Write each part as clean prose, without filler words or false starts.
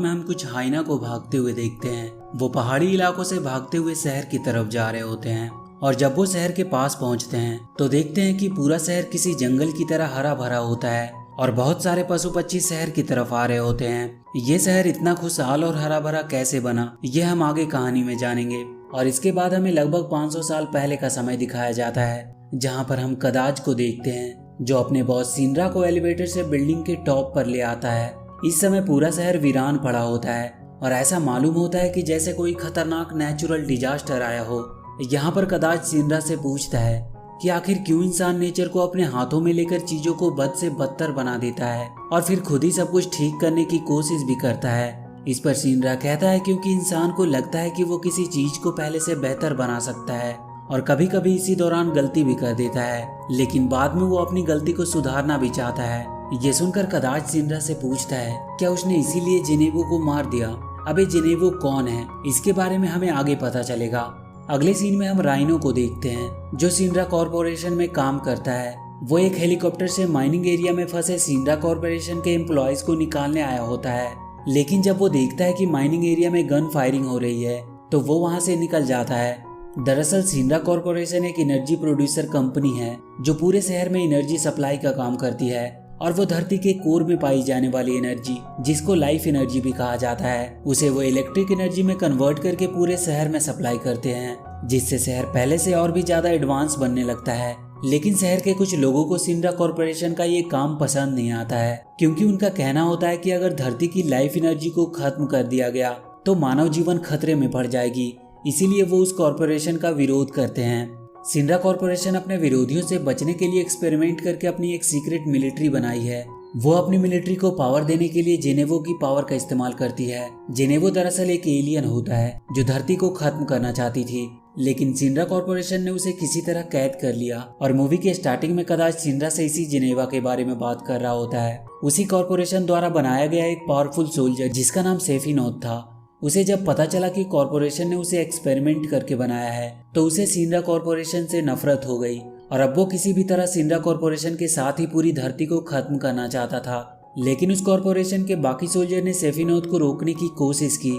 में हम कुछ हाइना को भागते हुए देखते हैं। वो पहाड़ी इलाकों से भागते हुए शहर की तरफ जा रहे होते हैं और जब वो शहर के पास पहुंचते हैं तो देखते हैं कि पूरा शहर किसी जंगल की तरह हरा भरा होता है और बहुत सारे पशु पक्षी शहर की तरफ आ रहे होते हैं। ये शहर इतना खुशहाल और हरा भरा कैसे बना, ये हम आगे कहानी में जानेंगे। और इसके बाद हमें लगभग 500 साल पहले का समय दिखाया जाता है, जहाँ पर हम कदाज को देखते हैं जो अपने बॉस सिंड्रा को एलिवेटर से बिल्डिंग के टॉप पर ले आता है। इस समय पूरा शहर वीरान पड़ा होता है और ऐसा मालूम होता है कि जैसे कोई खतरनाक नेचुरल डिजास्टर आया हो। यहाँ पर कदाज सिंड्रा से पूछता है कि आखिर क्यों इंसान नेचर को अपने हाथों में लेकर चीजों को बद से बदतर बना देता है और फिर खुद ही सब कुछ ठीक करने की कोशिश भी करता है। इस पर सिंड्रा कहता है क्योंकि इंसान को लगता है कि वो किसी चीज को पहले से बेहतर बना सकता है और कभी कभी इसी दौरान गलती भी कर देता है, लेकिन बाद में वो अपनी गलती को सुधारना भी चाहता है। ये सुनकर कदाज सिंड्रा से पूछता है क्या उसने इसीलिए जेनेवो को मार दिया। अबे जेनेवो कौन है, इसके बारे में हमें आगे पता चलेगा। अगले सीन में हम राइनो को देखते हैं जो सिंड्रा कॉर्पोरेशन में काम करता है। वो एक हेलीकॉप्टर से माइनिंग एरिया में फंसे सिंड्रा कॉर्पोरेशन के एम्प्लॉयज को निकालने आया होता है, लेकिन जब वो देखता है कि माइनिंग एरिया में गन फायरिंग हो रही है तो वो वहां से निकल जाता है। दरअसल सिंड्रा कॉर्पोरेशन एक एनर्जी प्रोड्यूसर कंपनी है जो पूरे शहर में एनर्जी सप्लाई का काम करती है और वो धरती के कोर में पाई जाने वाली एनर्जी, जिसको लाइफ एनर्जी भी कहा जाता है, उसे वो इलेक्ट्रिक एनर्जी में कन्वर्ट करके पूरे शहर में सप्लाई करते हैं, जिससे शहर पहले से और भी ज्यादा एडवांस बनने लगता है। लेकिन शहर के कुछ लोगों को सिंड्रा कॉर्पोरेशन का ये काम पसंद नहीं आता है, क्योंकि उनका कहना होता है कि अगर धरती की लाइफ एनर्जी को खत्म कर दिया गया तो मानव जीवन खतरे में पड़ जाएगी। इसीलिए वो उस कॉर्पोरेशन का विरोध करते हैं। सिंड्रा कॉर्पोरेशन अपने विरोधियों से बचने के लिए एक्सपेरिमेंट करके अपनी एक सीक्रेट मिलिट्री बनाई है। वो अपनी मिलिट्री को पावर देने के लिए जेनेवो की पावर का इस्तेमाल करती है। जेनेवो दरअसल एक एलियन होता है जो धरती को खत्म करना चाहती थी, लेकिन सिंड्रा कॉर्पोरेशन ने उसे किसी तरह कैद कर लिया। और मूवी के स्टार्टिंग में कदाच सिंड्रा से इसी जेनेवा के बारे में बात कर रहा होता है। उसी कॉर्पोरेशन द्वारा बनाया गया एक पावरफुल सोल्जर जिसका नाम सेफिनोथ था, उसे जब पता चला कि कॉर्पोरेशन ने उसे एक्सपेरिमेंट करके बनाया है तो उसे सिंड्रा कॉर्पोरेशन से नफरत हो गई और अब वो किसी भी तरह सिंड्रा कॉर्पोरेशन के साथ ही पूरी धरती को खत्म करना चाहता था। लेकिन उस कॉर्पोरेशन के बाकी सोल्जर ने सेफिनोथ को रोकने की कोशिश की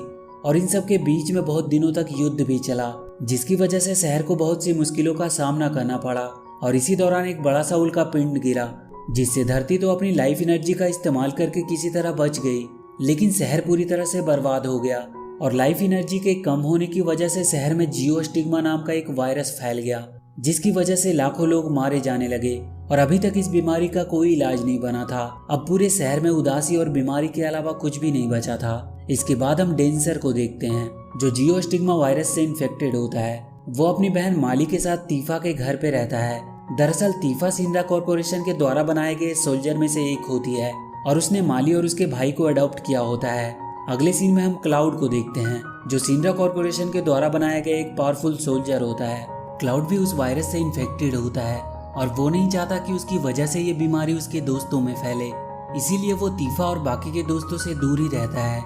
और इन सब के बीच में बहुत दिनों तक युद्ध भी चला, जिसकी वजह से शहर को बहुत सी मुश्किलों का सामना करना पड़ा। और इसी दौरान एक बड़ा सा उल्का पिंड गिरा, जिससे धरती तो अपनी लाइफ एनर्जी का इस्तेमाल करके किसी तरह बच गई, लेकिन शहर पूरी तरह से बर्बाद हो गया। और लाइफ एनर्जी के कम होने की वजह से शहर में जियोस्टिग्मा नाम का एक वायरस फैल गया, जिसकी वजह से लाखों लोग मारे जाने लगे और अभी तक इस बीमारी का कोई इलाज नहीं बना था। अब पूरे शहर में उदासी और बीमारी के अलावा कुछ भी नहीं बचा था। इसके बाद हम डेंसर को देखते हैं जो जियोस्टिग्मा वायरस से इन्फेक्टेड होता है। वो अपनी बहन माली के साथ तीफा के घर पे रहता है। दरअसल तीफा सिंड्रा कॉर्पोरेशन के द्वारा बनाए गए सोल्जर में से एक होती है और उसने माली और उसके भाई को अडॉप्ट किया होता है। अगले सीन में हम क्लाउड को देखते हैं जो सिंड्रा कॉर्पोरेशन के द्वारा बनाया गया एक पावरफुल सोल्जर होता है। क्लाउड भी उस वायरस से इन्फेक्टेड होता है और वो नहीं चाहता कि उसकी वजह से ये बीमारी उसके दोस्तों में फैले, इसीलिए वो तीफा और बाकी के दोस्तों से दूर ही रहता है।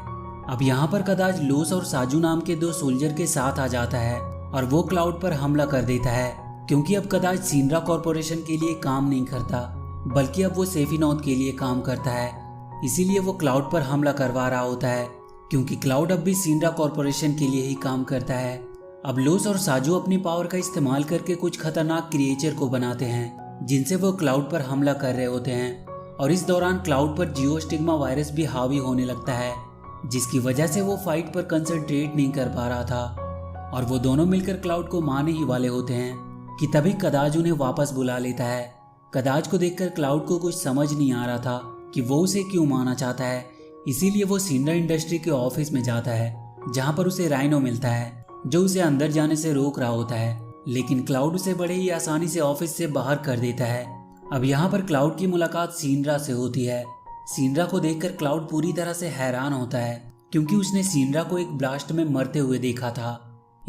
अब यहाँ पर कदाच लोस और साजू नाम के दो सोल्जर के साथ आ जाता है और वो क्लाउड पर हमला कर देता है, क्योंकि अब कदाच सिंड्रा कॉर्पोरेशन के लिए काम नहीं करता बल्कि अब वो सेफिनोथ के लिए काम करता है। इसीलिए वो क्लाउड पर हमला करवा रहा होता है, क्योंकि क्लाउड अब भी सिंड्रा कॉर्पोरेशन के लिए ही काम करता है। अब लोस और साजू अपनी पावर का इस्तेमाल करके कुछ खतरनाक क्रिएचर को बनाते हैं जिनसे वो क्लाउड पर हमला कर रहे होते हैं और इस दौरान क्लाउड पर जियोस्टिग्मा वायरस भी हावी होने लगता है, जिसकी वजह से वो फाइट पर कंसंट्रेट नहीं कर पा रहा था और वो दोनों मिलकर क्लाउड को मारने ही वाले होते हैं कि तभी कदाज उन्हें वापस बुला लेता है। कदाज को देखकर क्लाउड को कुछ समझ नहीं आ रहा था कि वो उसे क्यों मारना चाहता है, इसीलिए वो सिंड्रा इंडस्ट्री के ऑफिस में जाता है जहाँ पर उसे राइनो मिलता है जो उसे अंदर जाने से रोक रहा होता है, लेकिन क्लाउड उसे बड़े ही आसानी से ऑफिस से बाहर कर देता है। अब यहाँ पर क्लाउड की मुलाकात सिंड्रा से होती है। सिंड्रा को देखकर क्लाउड पूरी तरह से हैरान होता है, क्योंकि उसने सिंड्रा को एक ब्लास्ट में मरते हुए देखा था।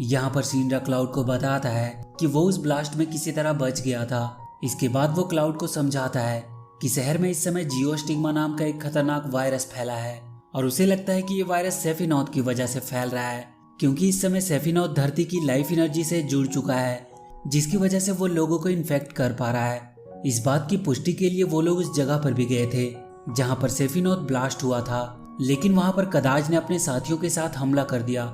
यहाँ पर सिंड्रा क्लाउड को बताता है कि वो उस ब्लास्ट में किसी तरह बच गया था। इसके बाद वो क्लाउड को समझाता है कि शहर में इस समय जियोस्टिग्मा नाम का एक खतरनाक वायरस फैला है और उसे लगता है कि ये वायरस सेफिनोथ की वजह से फैल रहा है, क्योंकि इस समय सेफिनोथ धरती की लाइफ एनर्जी से जुड़ चुका है, जिसकी वजह से वो लोगों को इन्फेक्ट कर पा रहा है। इस बात की पुष्टि के लिए वो लोग उस जगह पर भी गए थे जहाँ पर सेफिनोथ ब्लास्ट हुआ था, लेकिन वहां पर कदाज ने अपने साथियों के साथ हमला कर दिया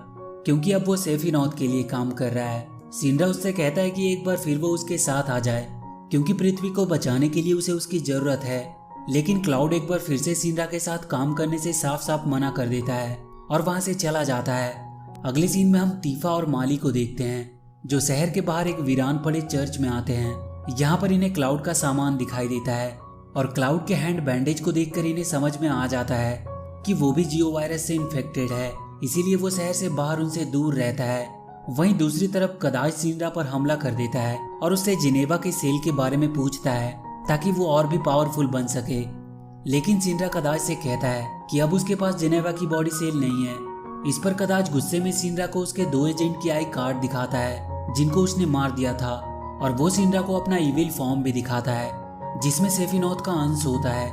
क्योंकि अब वो सेफिनॉथ के लिए काम कर रहा है। सिंड्रा उससे कहता है कि एक बार फिर वो उसके साथ आ जाए क्योंकि पृथ्वी को बचाने के लिए उसे उसकी जरूरत है। लेकिन क्लाउड एक बार फिर से सिंड्रा के साथ काम करने से साफ साफ मना कर देता है और वहां से चला जाता है। अगले सीन में हम तीफा और माली को देखते हैं जो शहर के बाहर एक वीरान पड़े चर्च में आते हैं। यहाँ पर इन्हें क्लाउड का सामान दिखाई देता है और क्लाउड के हैंड बैंडेज को देखकर इन्हें समझ में आ जाता है कि वो भी जियो वायरस से इन्फेक्टेड है, इसीलिए वो शहर से बाहर उनसे दूर रहता है। वहीं दूसरी तरफ कदाज सिंड्रा पर हमला कर देता है और उससे जिनेवा के सेल के बारे में पूछता है ताकि वो और भी पावरफुल बन सके। लेकिन सिंड्रा कदाज से कहता है कि अब उसके पास जिनेवा की बॉडी सेल नहीं है। इस पर कदाज गुस्से में सिंड्रा को उसके 2 एजेंट की आई कार्ड दिखाता है जिनको उसने मार दिया था और वो सिंड्रा को अपना इविल फॉर्म भी दिखाता है जिसमें सेफिनॉथ का अंश होता है।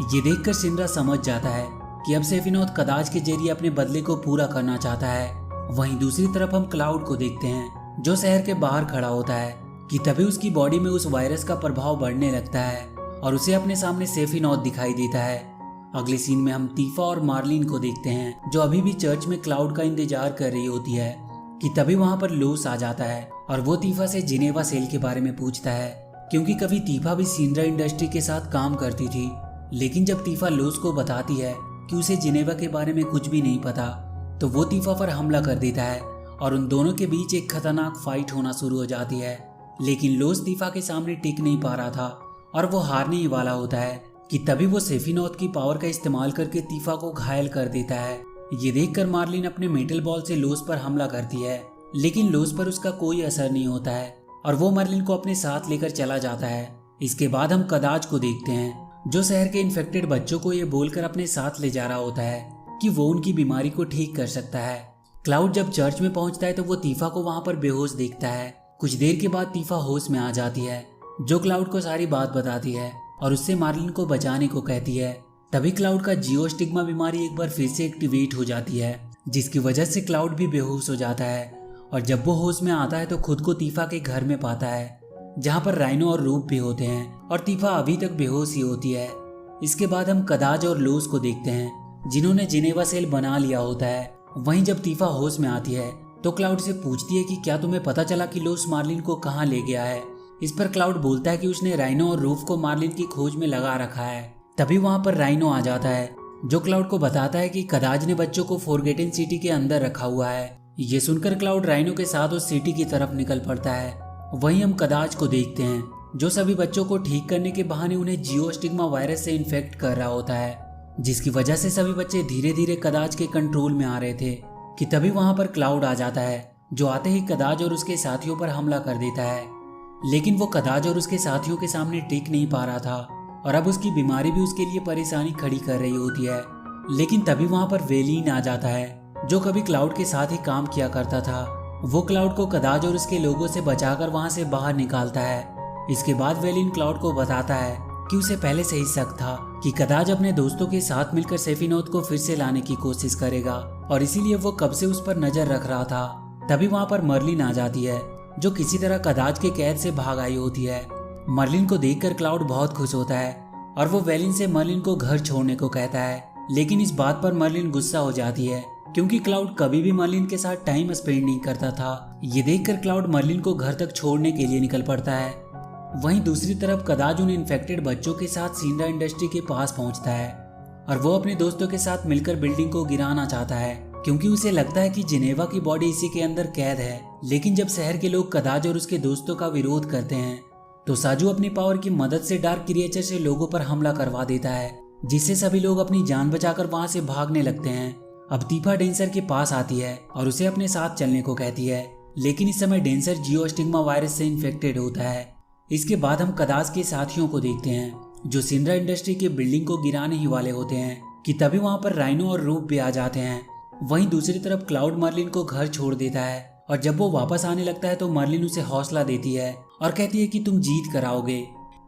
ये देखकर सिंड्रा समझ जाता है कि अब सेफिनॉथ कदाज के जरिए अपने बदले को पूरा करना चाहता है। वहीं दूसरी तरफ हम क्लाउड को देखते हैं जो शहर के बाहर खड़ा होता है कि तभी उसकी बॉडी में उस वायरस का प्रभाव बढ़ने लगता है और उसे अपने सामने सेफिनॉथ दिखाई देता है। अगले सीन में हम तीफा और मार्लिन को देखते हैं जो अभी भी चर्च में क्लाउड का इंतजार कर रही होती है कि तभी वहां पर लोस आ जाता है और वो तीफा से जिनेवा सेल के बारे में पूछता है क्योंकि कभी तीफा भी सिंड्रा इंडस्ट्री के साथ काम करती थी। लेकिन जब तीफा लोस को बताती है कि उसे जिनेवा के बारे में कुछ भी नहीं पता तो वो तीफा पर हमला कर देता है और उन दोनों के बीच एक खतरनाक फाइट होना शुरू हो जाती है। लेकिन लोस तीफा के सामने टिक नहीं पा रहा था और वो हारने ही वाला होता है कि तभी वो सेफिनॉथ की पावर का इस्तेमाल करके तीफा को घायल कर देता है। ये देखकर मार्लिन अपने मेटल बॉल से लोस पर हमला करती है लेकिन लोस पर उसका कोई असर नहीं होता है और वो मार्लिन को अपने साथ लेकर चला जाता है। इसके बाद हम कदाज को देखते हैं जो शहर के इन्फेक्टेड बच्चों को ये बोलकर अपने साथ ले जा रहा होता है कि वो उनकी बीमारी को ठीक कर सकता है। क्लाउड जब चर्च में पहुंचता है तो वो तीफा को वहां पर बेहोश देखता है। कुछ देर के बाद तीफा होश में आ जाती है जो क्लाउड को सारी बात बताती है और उससे मार्लिन को बचाने को कहती है। तभी क्लाउड का जियो स्टिग्मा बीमारी एक बार फिर से एक्टिवेट हो जाती है जिसकी वजह से क्लाउड भी बेहोश हो जाता है और जब वो होश में आता है तो खुद को तीफा के घर में पाता है जहाँ पर राइनो और रूप भी होते हैं और तीफा अभी तक बेहोश ही होती है। इसके बाद हम कदाज और लोस को देखते हैं जिन्होंने जिनेवा सेल बना लिया होता है। वहीं जब तीफा होश में आती है तो क्लाउड से पूछती है कि क्या तुम्हें पता चला कि लोस मार्लिन को कहाँ ले गया है। इस पर क्लाउड बोलता है कि उसने राइनो और रूफ को मार्लिन की खोज में लगा रखा है। तभी वहां पर राइनो आ जाता है जो क्लाउड को बताता है कि कदाज ने बच्चों को फॉरगेटन सिटी के अंदर रखा हुआ है। ये सुनकर क्लाउड राइनो के साथ उस सिटी की तरफ निकल पड़ता है। वहीं हम कदाज को देखते हैं जो सभी बच्चों को ठीक करने के बहाने उन्हें जियो स्टिग्मा वायरस से इन्फेक्ट कर रहा होता है जिसकी वजह से सभी बच्चे धीरे धीरे कदाज के कंट्रोल में आ रहे थे कि तभी वहां पर क्लाउड आ जाता है जो आते ही कदाज और उसके साथियों पर हमला कर देता है। लेकिन वो कदाज और उसके साथियों के सामने टिक नहीं पा रहा था और अब उसकी बीमारी भी उसके लिए परेशानी खड़ी कर रही होती है। लेकिन तभी वहां पर वेलिन आ जाता है जो कभी क्लाउड के साथ ही काम किया करता था। वो क्लाउड को कदाज और उसके लोगों से बचाकर वहां से बाहर निकालता है। इसके बाद वेलिन क्लाउड को बताता है कि उसे पहले से ही शक था कि कदाज अपने दोस्तों के साथ मिलकर सेफिनॉथ को फिर से लाने की कोशिश करेगा और इसीलिए वो कब से उस पर नजर रख रहा था। तभी वहां पर मर्लिन आ जाती है जो किसी तरह कदाज के कैद से भाग आई होती है। मर्लिन को देखकर क्लाउड बहुत खुश होता है और वो वेलिन से मर्लिन को घर छोड़ने को कहता है। लेकिन इस बात पर मर्लिन गुस्सा हो जाती है क्योंकि क्लाउड कभी भी मर्लिन के साथ टाइम स्पेंड नहीं करता था। ये देखकर क्लाउड मर्लिन को घर तक छोड़ने के लिए निकल पड़ता है। वहीं दूसरी तरफ कदाज उन इन्फेक्टेड बच्चों के साथ सिंड्रा इंडस्ट्री के पास पहुंचता है और वो अपने दोस्तों के साथ मिलकर बिल्डिंग को गिराना चाहता है क्योंकि उसे लगता है कि जिनेवा की बॉडी इसी के अंदर कैद है। लेकिन जब शहर के लोग कदाज और उसके दोस्तों का विरोध करते हैं तो साजू अपनी पावर की मदद से डार्क क्रिएचर से लोगों पर हमला करवा देता है जिससे सभी लोग अपनी जान बचाकर वहां से भागने लगते हैं। अब तीफा डेंसर के पास आती है और उसे अपने साथ चलने को कहती है। लेकिन इस समय डेंसर जियो स्टिग्मा वायरस से इन्फेक्टेड होता है। इसके बाद हम कदाज के साथियों को देखते हैं जो सिंड्रा इंडस्ट्री के बिल्डिंग को गिराने ही वाले होते हैं कि तभी वहां पर राइनो और रूप भी आ जाते हैं। वहीं दूसरी तरफ क्लाउड मर्लिन को घर छोड़ देता है और जब वो वापस आने लगता है तो मर्लिन उसे हौसला देती है और कहती है कि तुम जीत कर आओगे।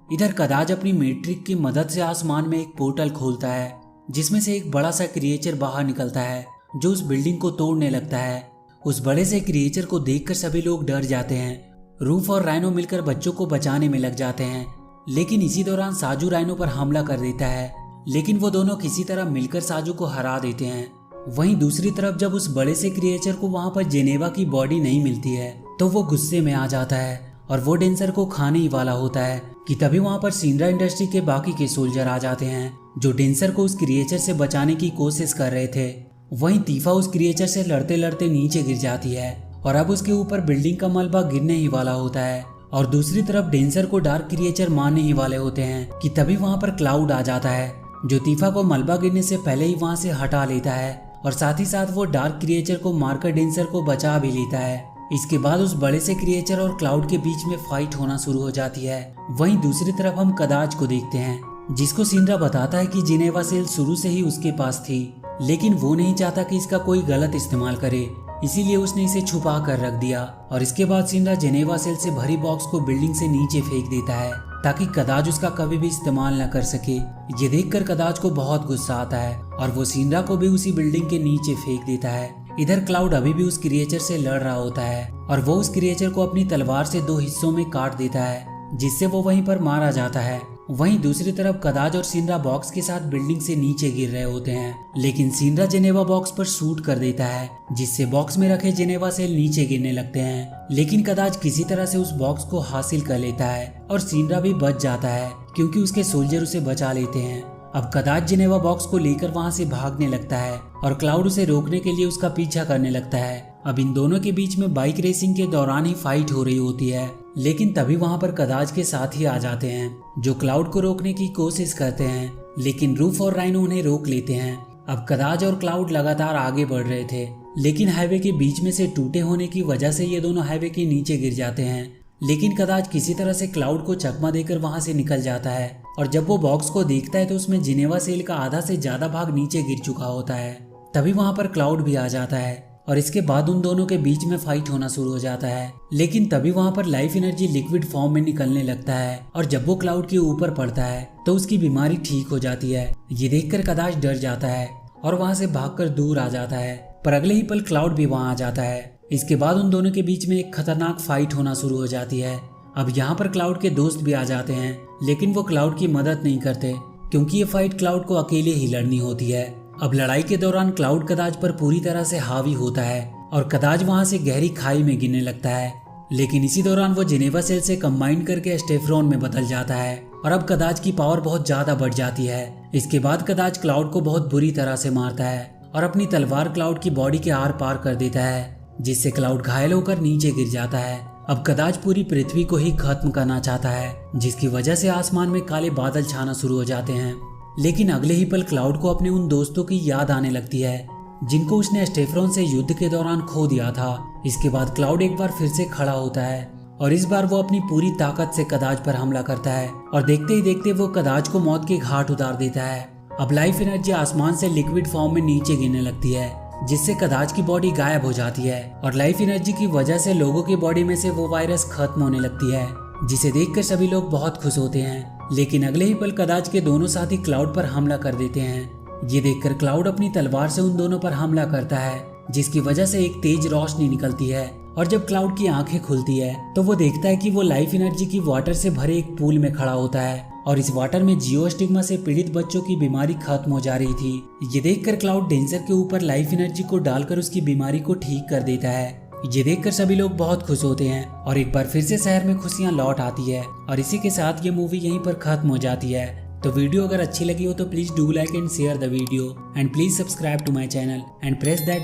इधर कदाज अपनी मैट्रिक की मदद से आसमान में एक पोर्टल खोलता है जिसमें से एक बड़ा सा क्रिएचर बाहर निकलता है जो उस बिल्डिंग को तोड़ने लगता है। उस बड़े से क्रिएचर को देखकर सभी लोग डर जाते हैं। रूफ और राइनो मिलकर बच्चों को बचाने में लग जाते हैं। लेकिन इसी दौरान साजू राइनो पर हमला कर देता है। लेकिन वो दोनों किसी तरह मिलकर साजू को हरा देते हैं। वहीं दूसरी तरफ जब उस बड़े से क्रिएचर को वहाँ पर जेनेवा की बॉडी नहीं मिलती है तो वो गुस्से में आ जाता है और वो डेंसर को खाने ही वाला होता है कि तभी वहाँ पर सिंड्रा इंडस्ट्री के बाकी के सोल्जर आ जाते हैं जो डेंसर को उस क्रिएचर से बचाने की कोशिश कर रहे थे। वहीं तीफा उस क्रिएचर से लड़ते लड़ते नीचे गिर जाती है और अब उसके ऊपर बिल्डिंग का मलबा गिरने ही वाला होता है और दूसरी तरफ डेंसर को डार्क क्रिएचर मारने ही वाले होते हैं कि तभी वहाँ पर क्लाउड आ जाता है जो तीफा को मलबा गिरने से पहले ही वहाँ से हटा लेता है और साथ ही साथ वो डार्क क्रिएचर को मारकर डेंसर को बचा भी लेता है। इसके बाद उस बड़े से क्रिएचर और क्लाउड के बीच में फाइट होना शुरू हो जाती है। वहीं दूसरी तरफ हम कदाज को देखते हैं जिसको सिंड्रा बताता है कि जिनेवा सेल शुरू से ही उसके पास थी, लेकिन वो नहीं चाहता कि इसका कोई गलत इस्तेमाल करे, इसीलिए उसने इसे छुपा कर रख दिया। और इसके बाद सिंड्रा जिनेवा सेल से भरी बॉक्स को बिल्डिंग से नीचे फेंक देता है ताकि कदाज उसका कभी भी इस्तेमाल न कर सके। ये देखकर कदाज को बहुत गुस्सा आता है और वो सिंड्रा को भी उसी बिल्डिंग के नीचे फेंक देता है। इधर क्लाउड अभी भी उस क्रिएचर से लड़ रहा होता है और वो उस क्रिएचर को अपनी तलवार से 2 हिस्सों में काट देता है जिससे वो वहीं पर मारा जाता है। वहीं दूसरी तरफ कदाज और सिंड्रा बॉक्स के साथ बिल्डिंग से नीचे गिर रहे होते हैं, लेकिन सिंड्रा जेनेवा बॉक्स पर शूट कर देता है जिससे बॉक्स में रखे जेनेवा सेल नीचे गिरने लगते हैं। लेकिन कदाज किसी तरह से उस बॉक्स को हासिल कर लेता है और सिंड्रा भी बच जाता है क्योंकि उसके सोल्जर उसे बचा लेते हैं। अब कदाज जिनेवा बॉक्स को लेकर वहां से भागने लगता है और क्लाउड उसे रोकने के लिए उसका पीछा करने लगता है। अब इन दोनों के बीच में बाइक रेसिंग के दौरान ही फाइट हो रही होती है, लेकिन तभी वहां पर कदाज के साथ ही आ जाते हैं जो क्लाउड को रोकने की कोशिश करते हैं, लेकिन रूफ और राइनो उन्हें रोक लेते हैं। अब कदाज और क्लाउड लगातार आगे बढ़ रहे थे, लेकिन हाईवे के बीच में से टूटे होने की वजह से ये दोनों हाईवे के नीचे गिर जाते हैं। लेकिन कदाज किसी तरह से क्लाउड को चकमा देकर वहां से निकल जाता है और जब वो बॉक्स को देखता है तो उसमें जिनेवा सेल का आधा से ज्यादा भाग नीचे गिर चुका होता है। तभी वहां पर क्लाउड भी आ जाता है और इसके बाद उन दोनों के बीच में फाइट होना शुरू हो जाता है। लेकिन तभी वहां पर लाइफ एनर्जी लिक्विड फॉर्म में निकलने लगता है और जब वो क्लाउड के ऊपर पड़ता है तो उसकी बीमारी ठीक हो जाती है। ये देखकर कदाज डर जाता है और वहां से भागकर दूर आ जाता है, पर अगले ही पल क्लाउड भी वहां आ जाता है। इसके बाद उन दोनों के बीच में एक खतरनाक फाइट होना शुरू हो जाती है। अब यहाँ पर क्लाउड के दोस्त भी आ जाते हैं, लेकिन वो क्लाउड की मदद नहीं करते क्योंकि ये फाइट क्लाउड को अकेले ही लड़नी होती है। अब लड़ाई के दौरान क्लाउड कदाज पर पूरी तरह से हावी होता है और कदाज वहां से गहरी खाई में गिरने लगता है। लेकिन इसी दौरान वो जिनेवा सेल से कंबाइन करके स्टेफ्रॉन में बदल जाता है और अब कदाज की पावर बहुत ज्यादा बढ़ जाती है। इसके बाद कदाज क्लाउड को बहुत बुरी तरह से मारता है और अपनी तलवार क्लाउड की बॉडी के आर पार कर देता है जिससे क्लाउड घायल होकर नीचे गिर जाता है। अब कदाज पूरी पृथ्वी को ही खत्म करना चाहता है जिसकी वजह से आसमान में काले बादल छाना शुरू हो जाते हैं। लेकिन अगले ही पल क्लाउड को अपने उन दोस्तों की याद आने लगती है जिनको उसने स्टेफ्रॉन से युद्ध के दौरान खो दिया था। इसके बाद क्लाउड एक बार फिर से खड़ा होता है और इस बार वो अपनी पूरी ताकत से कदाज पर हमला करता है और देखते ही देखते वो कदाज को मौत के घाट उतार देता है। अब लाइफ एनर्जी आसमान से लिक्विड फॉर्म में नीचे गिरने लगती है जिससे कदाज की बॉडी गायब हो जाती है और लाइफ एनर्जी की वजह से लोगों की बॉडी में से वो वायरस खत्म होने लगती है, जिसे देखकर सभी लोग बहुत खुश होते हैं। लेकिन अगले ही पल कदाज के दोनों साथी क्लाउड पर हमला कर देते हैं। ये देखकर क्लाउड अपनी तलवार से उन दोनों पर हमला करता है जिसकी वजह से एक तेज रोशनी निकलती है और जब क्लाउड की आंखें खुलती है तो वो देखता है कि वो लाइफ एनर्जी की वाटर से भरे एक पूल में खड़ा होता है और इस वाटर में जियोस्टिग्मा से पीड़ित बच्चों की बीमारी खत्म हो जा रही थी। ये देखकर क्लाउड डेंसर के ऊपर लाइफ एनर्जी को डालकर उसकी बीमारी को ठीक कर देता है। ये देखकर सभी लोग बहुत खुश होते हैं और एक बार फिर से शहर में खुशियां लौट आती है और इसी के साथ ये मूवी यहीं पर खत्म हो जाती है। तो वीडियो अगर अच्छी लगी हो तो please do like and share the video and please subscribe to my channel and press that